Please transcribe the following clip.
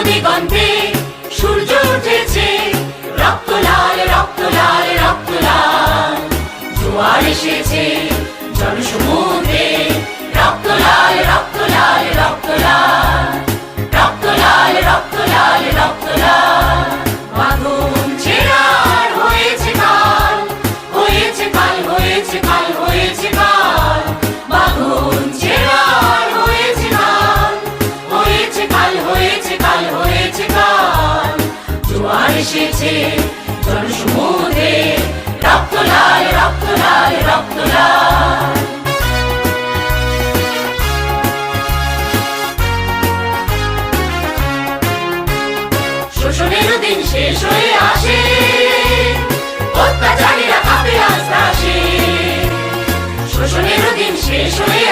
দিগন্তে সূর্য উঠেছে, রক্ত লাল রক্ত লাল রক্ত লাল। জোয়ার এসেছে জনসমুদ্রে, রক্ত লাল রক্ত লাল রক্ত লাল। রক্ত লাল রক্ত লাল রক্ত লাল। বাঁধন ছেঁড়ার হয়েছে কাল, হয়েছে কাল হয়েছে কাল হয়েছে কাল। বাঁধন ছেঁড়ার হয়েছে কাল, হয়েছে কাল হয়েছে কাল হয়েছে কাল। জোয়ার এসেছে জনসমুদ্রে, রক্ত লাল রক্ত লাল রক্ত লাল। শোষণের দিন শেষ হয়ে আসে, অত্যাচারীরা কাঁপে আস্তে আসে। শোষণের দিন শেষ হয়ে